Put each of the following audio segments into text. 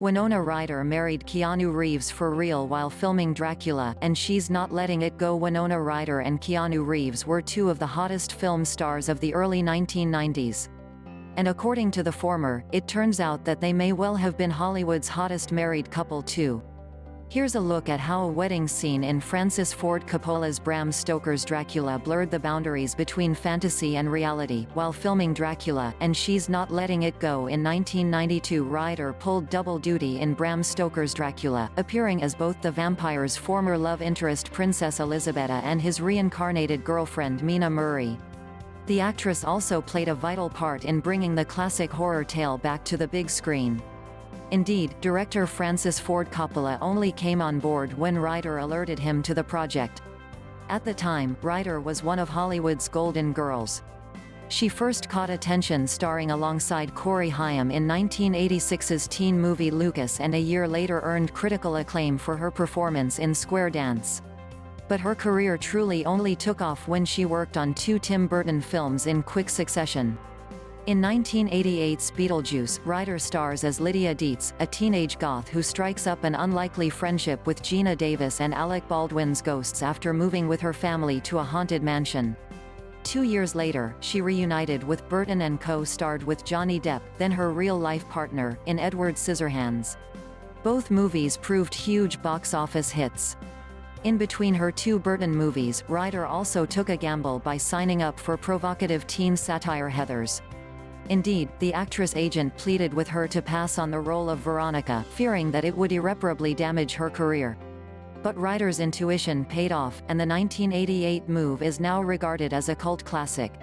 Winona Ryder married Keanu Reeves for real while filming Dracula, and she's not letting it go. Winona Ryder and Keanu Reeves were two of the hottest film stars of the early 1990s. And according to the former, it turns out that they may well have been Hollywood's hottest married couple too. Here's a look at how a wedding scene in Francis Ford Coppola's Bram Stoker's Dracula blurred the boundaries between fantasy and reality. While filming Dracula, and She's Not Letting It Go in 1992, Ryder pulled double duty in Bram Stoker's Dracula, appearing as both the vampire's former love interest Princess Elisabeta and his reincarnated girlfriend Mina Murray. The actress also played a vital part in bringing the classic horror tale back to the big screen. Indeed, director Francis Ford Coppola only came on board when Ryder alerted him to the project. At the time, Ryder was one of Hollywood's golden girls. She first caught attention starring alongside Corey Haim in 1986's teen movie Lucas, and a year later earned critical acclaim for her performance in Square Dance. But her career truly only took off when she worked on two Tim Burton films in quick succession. In 1988's Beetlejuice, Ryder stars as Lydia Dietz, a teenage goth who strikes up an unlikely friendship with Geena Davis and Alec Baldwin's ghosts after moving with her family to a haunted mansion. 2 years later, she reunited with Burton and co-starred with Johnny Depp, then her real-life partner, in Edward Scissorhands. Both movies proved huge box office hits. In between her two Burton movies, Ryder also took a gamble by signing up for provocative teen satire Heathers. Indeed, the actress agent pleaded with her to pass on the role of Veronica, fearing that it would irreparably damage her career. But Ryder's intuition paid off, and the 1988 move is now regarded as a cult classic.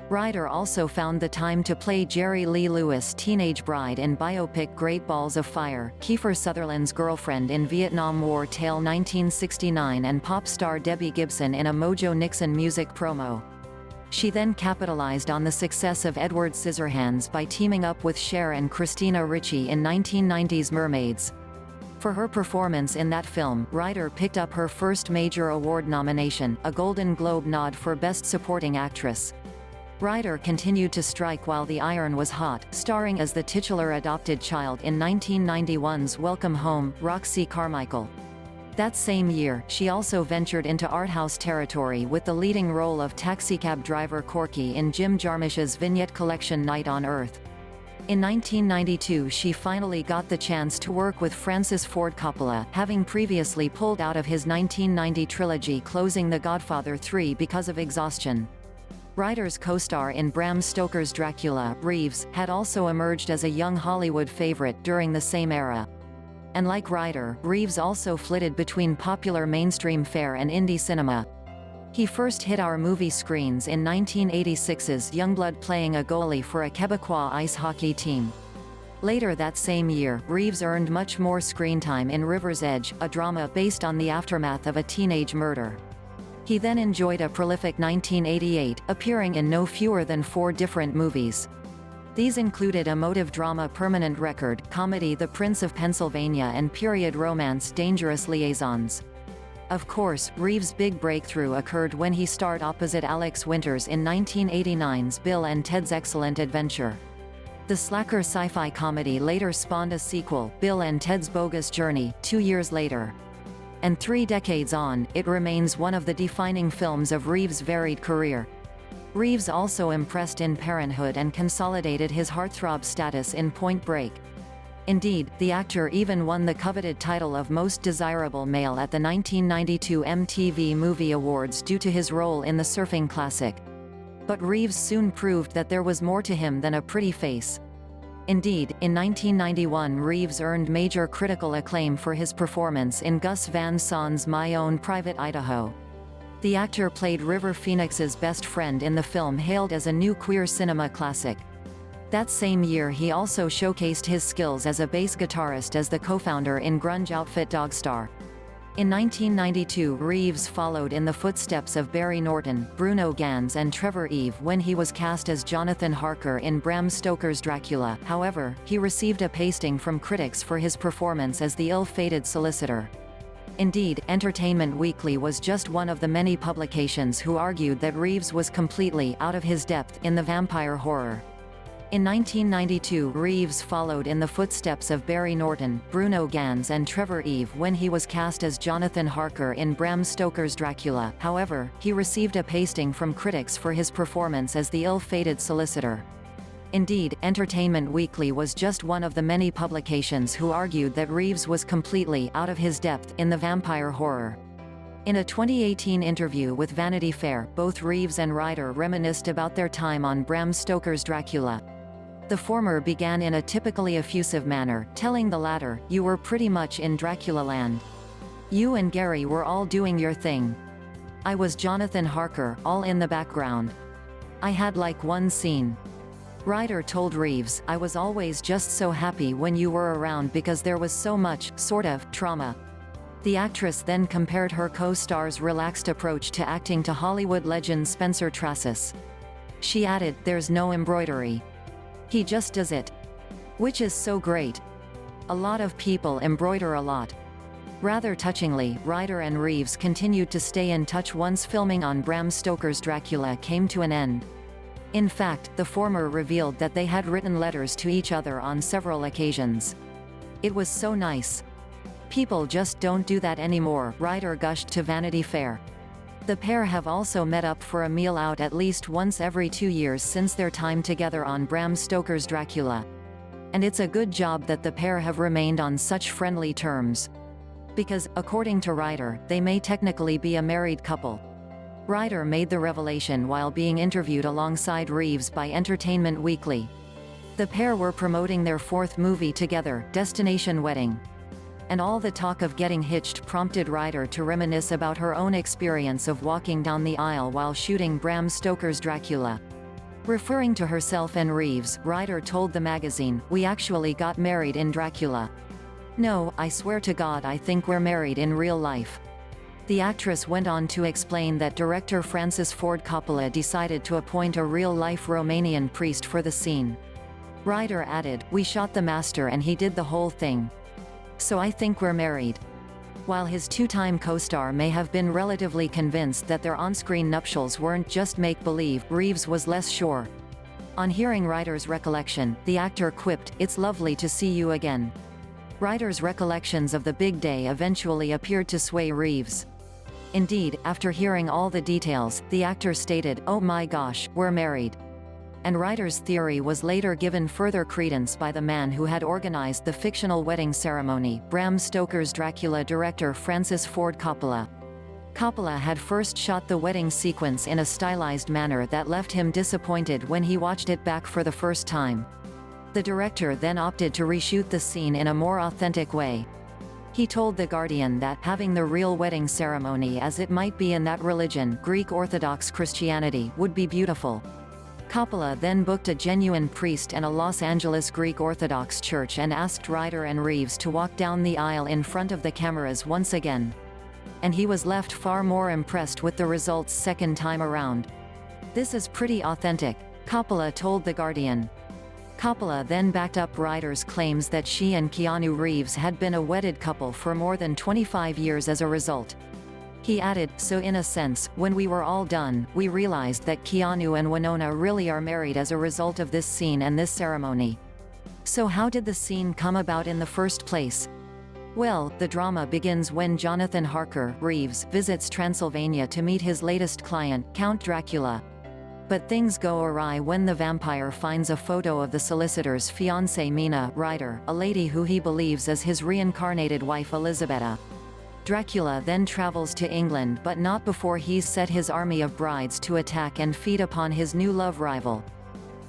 Ryder also found the time to play Jerry Lee Lewis' teenage bride in biopic Great Balls of Fire, Kiefer Sutherland's girlfriend in Vietnam War Tale 1969, and pop star Debbie Gibson in a Mojo Nixon music promo. She then capitalized on the success of Edward Scissorhands by teaming up with Cher and Christina Ricci in 1990's Mermaids. For her performance in that film, Ryder picked up her first major award nomination, a Golden Globe nod for Best Supporting Actress. Ryder continued to strike while the iron was hot, starring as the titular adopted child in 1991's Welcome Home, Roxy Carmichael. That same year, she also ventured into arthouse territory with the leading role of taxicab driver Corky in Jim Jarmusch's vignette collection Night on Earth. In 1992 she finally got the chance to work with Francis Ford Coppola, having previously pulled out of his 1990 trilogy closing The Godfather 3 because of exhaustion. Ryder's co-star in Bram Stoker's Dracula, Reeves, had also emerged as a young Hollywood favorite during the same era. And like Ryder, Reeves also flitted between popular mainstream fare and indie cinema. He first hit our movie screens in 1986's Youngblood, playing a goalie for a Quebecois ice hockey team. Later that same year, Reeves earned much more screen time in River's Edge, a drama based on the aftermath of a teenage murder. He then enjoyed a prolific 1988, appearing in no fewer than 4 different movies. These included emotive drama Permanent Record, comedy The Prince of Pennsylvania, and period romance Dangerous Liaisons. Of course, Reeves' big breakthrough occurred when he starred opposite Alex Winters in 1989's Bill and Ted's Excellent Adventure. The slacker sci-fi comedy later spawned a sequel, Bill and Ted's Bogus Journey, 2 years later. And 3 decades on, it remains one of the defining films of Reeves' varied career. Reeves also impressed in Parenthood and consolidated his heartthrob status in Point Break. Indeed, the actor even won the coveted title of Most Desirable Male at the 1992 MTV Movie Awards due to his role in the surfing classic. But Reeves soon proved that there was more to him than a pretty face. Indeed, in 1991 Reeves earned major critical acclaim for his performance in Gus Van Sant's My Own Private Idaho. The actor played River Phoenix's best friend in the film, hailed as a new queer cinema classic. That same year he also showcased his skills as a bass guitarist as the co-founder in grunge outfit Dogstar. In 1992 Reeves followed in the footsteps of Barry Norton, Bruno Ganz and Trevor Eve when he was cast as Jonathan Harker in Bram Stoker's Dracula. However, he received a pasting from critics for his performance as the ill-fated solicitor. Indeed, Entertainment Weekly was just one of the many publications who argued that Reeves was completely out of his depth in the vampire horror. In 1992, Reeves followed in the footsteps of Barry Norton, Bruno Ganz and Trevor Eve when he was cast as Jonathan Harker in Bram Stoker's Dracula. However, he received a pasting from critics for his performance as the ill-fated solicitor. Indeed, Entertainment Weekly was just one of the many publications who argued that Reeves was completely out of his depth in the vampire horror. In a 2018 interview with Vanity Fair, both Reeves and Ryder reminisced about their time on Bram Stoker's Dracula. The former began in a typically effusive manner, telling the latter, "You were pretty much in Dracula land. You and Gary were all doing your thing. I was Jonathan Harker, all in the background. I had like one scene." Ryder told Reeves, "I was always just so happy when you were around because there was so much, sort of, trauma." The actress then compared her co-star's relaxed approach to acting to Hollywood legend Spencer Tracis. She added, "There's no embroidery. He just does it. Which is so great. A lot of people embroider a lot." Rather touchingly, Ryder and Reeves continued to stay in touch once filming on Bram Stoker's Dracula came to an end. In fact, the former revealed that they had written letters to each other on several occasions. "It was so nice. People just don't do that anymore," Ryder gushed to Vanity Fair. The pair have also met up for a meal out at least once every 2 years since their time together on Bram Stoker's Dracula. And it's a good job that the pair have remained on such friendly terms. Because, according to Ryder, they may technically be a married couple. Ryder made the revelation while being interviewed alongside Reeves by Entertainment Weekly. The pair were promoting their 4th movie together, Destination Wedding. And all the talk of getting hitched prompted Ryder to reminisce about her own experience of walking down the aisle while shooting Bram Stoker's Dracula. Referring to herself and Reeves, Ryder told the magazine, "We actually got married in Dracula. No, I swear to God I think we're married in real life." The actress went on to explain that director Francis Ford Coppola decided to appoint a real-life Romanian priest for the scene. Ryder added, "We shot the master and he did the whole thing. So I think we're married." While his two-time co-star may have been relatively convinced that their on-screen nuptials weren't just make-believe, Reeves was less sure. On hearing Ryder's recollection, the actor quipped, "It's lovely to see you again." Ryder's recollections of the big day eventually appeared to sway Reeves. Indeed, after hearing all the details, the actor stated, "Oh my gosh, we're married." And Ryder's theory was later given further credence by the man who had organized the fictional wedding ceremony, Bram Stoker's Dracula director Francis Ford Coppola. Coppola had first shot the wedding sequence in a stylized manner that left him disappointed when he watched it back for the first time. The director then opted to reshoot the scene in a more authentic way. He told The Guardian that, having the real wedding ceremony as it might be in that religion, Greek Orthodox Christianity, would be beautiful. Coppola then booked a genuine priest and a Los Angeles Greek Orthodox church and asked Ryder and Reeves to walk down the aisle in front of the cameras once again. And he was left far more impressed with the results second time around. "This is pretty authentic," Coppola told The Guardian. Coppola then backed up Ryder's claims that she and Keanu Reeves had been a wedded couple for more than 25 years as a result. He added, "So in a sense, when we were all done, we realized that Keanu and Winona really are married as a result of this scene and this ceremony." So how did the scene come about in the first place? Well, the drama begins when Jonathan Harker, Reeves, visits Transylvania to meet his latest client, Count Dracula. But things go awry when the vampire finds a photo of the solicitor's fiancée Mina Ryder, a lady who he believes is his reincarnated wife Elisabeta. Dracula then travels to England, but not before he's set his army of brides to attack and feed upon his new love rival.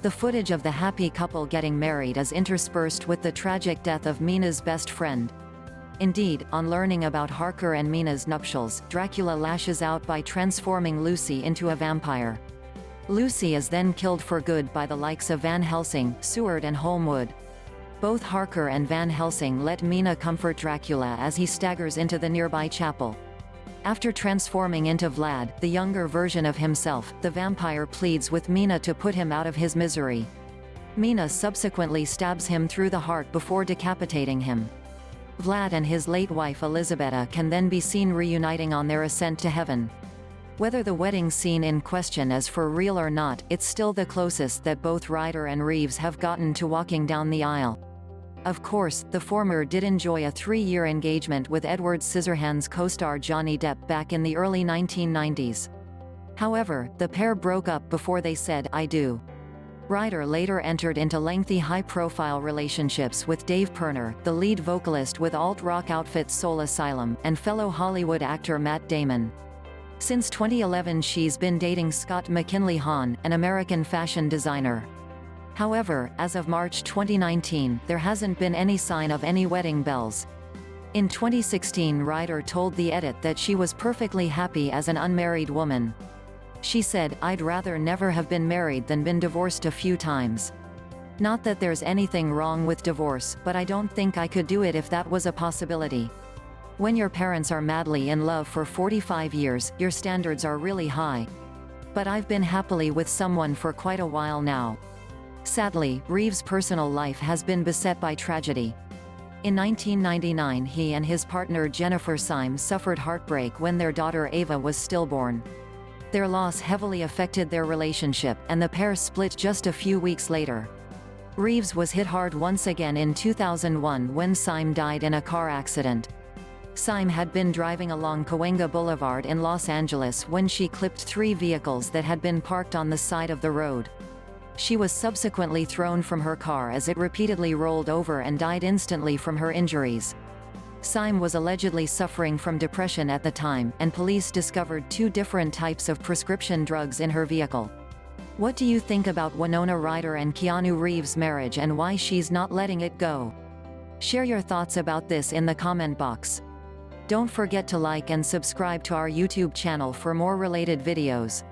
The footage of the happy couple getting married is interspersed with the tragic death of Mina's best friend. Indeed, on learning about Harker and Mina's nuptials, Dracula lashes out by transforming Lucy into a vampire. Lucy is then killed for good by the likes of Van Helsing, Seward and Holmwood. Both Harker and Van Helsing let Mina comfort Dracula as he staggers into the nearby chapel. After transforming into Vlad, the younger version of himself, the vampire pleads with Mina to put him out of his misery. Mina subsequently stabs him through the heart before decapitating him. Vlad and his late wife Elisabeta can then be seen reuniting on their ascent to heaven. Whether the wedding scene in question is for real or not, it's still the closest that both Ryder and Reeves have gotten to walking down the aisle. Of course, the former did enjoy a 3-year engagement with Edward Scissorhands co-star Johnny Depp back in the early 1990s. However, the pair broke up before they said "I do." Ryder later entered into lengthy high-profile relationships with Dave Pirner, the lead vocalist with alt-rock outfit Soul Asylum, and fellow Hollywood actor Matt Damon. Since 2011 she's been dating Scott McKinley Hahn, an American fashion designer. However, as of March 2019, there hasn't been any sign of any wedding bells. In 2016, Ryder told The Edit that she was perfectly happy as an unmarried woman. She said, "I'd rather never have been married than been divorced a few times. Not that there's anything wrong with divorce, but I don't think I could do it if that was a possibility. When your parents are madly in love for 45 years, your standards are really high. But I've been happily with someone for quite a while now." Sadly, Reeves' personal life has been beset by tragedy. In 1999 he and his partner Jennifer Syme suffered heartbreak when their daughter Ava was stillborn. Their loss heavily affected their relationship, and the pair split just a few weeks later. Reeves was hit hard once again in 2001 when Syme died in a car accident. Syme had been driving along Cahuenga Boulevard in Los Angeles when she clipped 3 vehicles that had been parked on the side of the road. She was subsequently thrown from her car as it repeatedly rolled over and died instantly from her injuries. Syme was allegedly suffering from depression at the time, and police discovered 2 different types of prescription drugs in her vehicle. What do you think about Winona Ryder and Keanu Reeves' marriage and why she's not letting it go? Share your thoughts about this in the comment box. Don't forget to like and subscribe to our YouTube channel for more related videos.